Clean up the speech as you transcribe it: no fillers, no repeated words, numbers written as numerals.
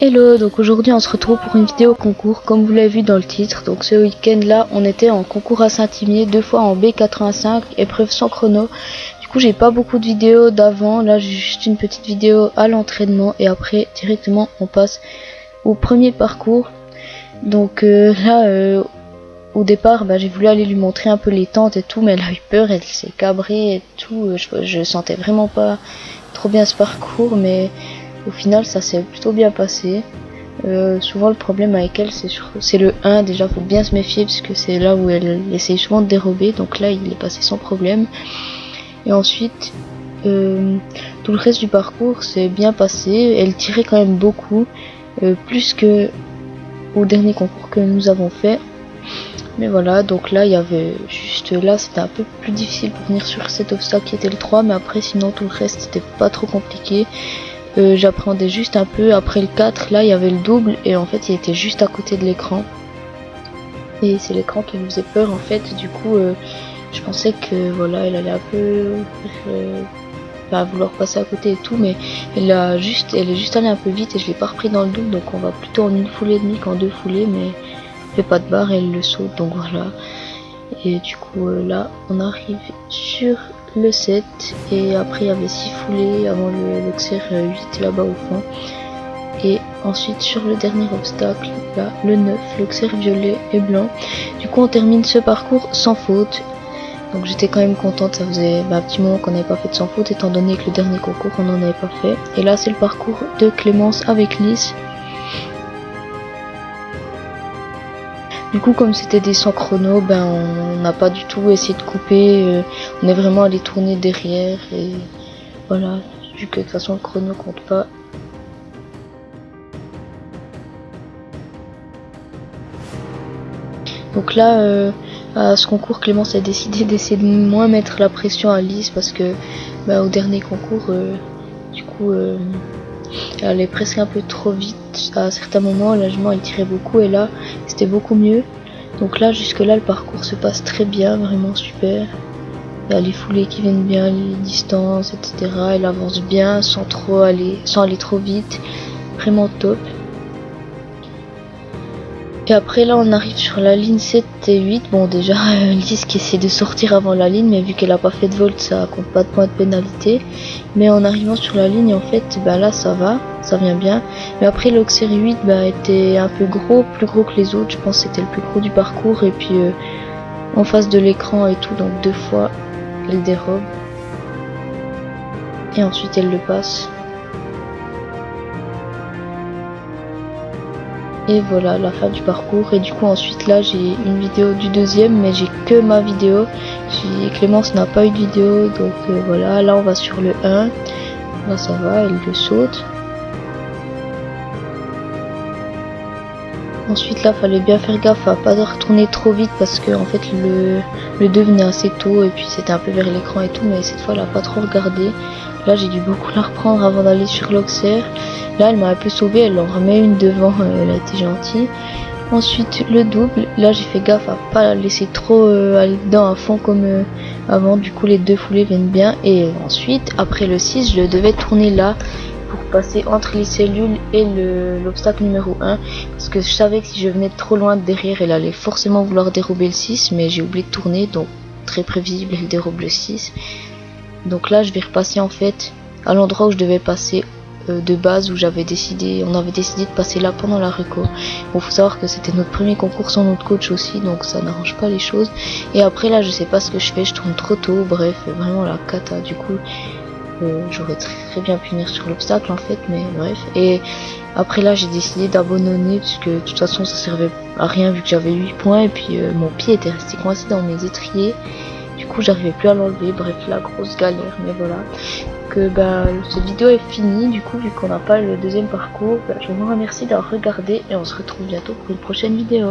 Hello, donc aujourd'hui on se retrouve pour une vidéo concours comme vous l'avez vu dans le titre. Donc ce week-end là on était en concours à Saint-Imier, 2 fois en B85, épreuve sans chrono. Du coup j'ai pas beaucoup de vidéos d'avant, là j'ai juste une petite vidéo à l'entraînement et après directement on passe au premier parcours. Donc au départ j'ai voulu aller lui montrer un peu les tentes et tout, mais elle a eu peur, elle s'est cabrée et tout. Je sentais vraiment pas trop bien ce parcours, mais au final ça s'est plutôt bien passé. Souvent le problème avec elle c'est le 1, déjà faut bien se méfier parce que c'est là où elle essaye souvent de dérober, donc là il est passé sans problème. Et ensuite tout le reste du parcours s'est bien passé, elle tirait quand même beaucoup, plus que au dernier concours que nous avons fait. Mais voilà, donc là il y avait juste là c'était un peu plus difficile pour venir sur cet obstacle qui était le 3, mais après sinon tout le reste c'était pas trop compliqué. J'appréhendais juste un peu. Après le 4 là il y avait le double et en fait il était juste à côté de l'écran et c'est l'écran qui me faisait peur en fait. Du coup je pensais que voilà elle allait un peu vouloir passer à côté et tout, mais elle est juste allée un peu vite et je l'ai pas repris dans le double, donc on va plutôt en une foulée et demie qu'en deux foulées, mais elle fait pas de barre et elle le saute, donc voilà. Et du coup là on arrive sur le 7 et après il y avait 6 foulées avant le XR 8 là-bas au fond. Et ensuite sur le dernier obstacle, là le 9, le XR violet et blanc. Du coup on termine ce parcours sans faute. Donc j'étais quand même contente, ça faisait un petit moment qu'on n'avait pas fait de sans faute étant donné que le dernier concours on n'en avait pas fait. Et là c'est le parcours de Clémence avec Lys. Du coup comme c'était des sans chrono, on n'a pas du tout essayé de couper, on est vraiment allé tourner derrière et voilà, vu que de toute façon le chrono compte pas. Donc là à ce concours Clémence a décidé d'essayer de moins mettre la pression à Lys parce que au dernier concours du coup elle allait presque un peu trop vite à certains moments, la jument elle tirait beaucoup et là c'était beaucoup mieux. Donc là jusque là le parcours se passe très bien, vraiment super. Il y a les foulées qui viennent bien, les distances, etc. Elle avance bien sans aller trop vite, vraiment top. Et après là on arrive sur la ligne 7 et 8, bon déjà Lys qui essaie de sortir avant la ligne, mais vu qu'elle a pas fait de volt ça compte pas de points de pénalité. Mais en arrivant sur la ligne en fait là ça va, ça vient bien. Mais après le XR 8 était un peu gros, plus gros que les autres, je pense que c'était le plus gros du parcours. Et puis en face de l'écran et tout, donc 2 fois elle dérobe. Et ensuite elle le passe. Et voilà la fin du parcours. Et du coup ensuite là j'ai une vidéo du deuxième, mais j'ai que ma vidéo. Clémence n'a pas eu de vidéo, donc voilà. Là on va sur le 1, là ça va, elle le saute. Ensuite là fallait bien faire gaffe à pas retourner trop vite parce que en fait le 2 venait assez tôt et puis c'était un peu vers l'écran et tout, mais cette fois elle a pas trop regardé. Là j'ai dû beaucoup la reprendre avant d'aller sur l'Auxerre. Là elle m'a un peu sauvée, elle en remet une devant, elle a été gentille. Ensuite le double, là j'ai fait gaffe à pas la laisser trop aller dedans à fond comme avant, du coup les deux foulées viennent bien. Et ensuite après le 6 je devais tourner là pour passer entre les cellules et l'obstacle numéro 1, parce que je savais que si je venais trop loin de derrière elle allait forcément vouloir dérober le 6, mais j'ai oublié de tourner, donc très prévisible, elle dérobe le 6. Donc là je vais repasser en fait à l'endroit où je devais passer de base, où on avait décidé de passer là pendant la reco. Bon, faut savoir que c'était notre premier concours sans notre coach aussi, donc ça n'arrange pas les choses. Et après là je sais pas ce que je fais, je tourne trop tôt, bref vraiment la cata. Du coup j'aurais très bien pu venir sur l'obstacle en fait, mais bref. Et après là j'ai décidé d'abandonner parce que de toute façon ça servait à rien vu que j'avais 8 points et puis mon pied était resté coincé dans mes étriers. Du coup j'arrivais plus à l'enlever, bref la grosse galère, mais voilà. Que cette vidéo est finie du coup vu qu'on n'a pas le deuxième parcours. Je vous remercie d'avoir regardé et on se retrouve bientôt pour une prochaine vidéo.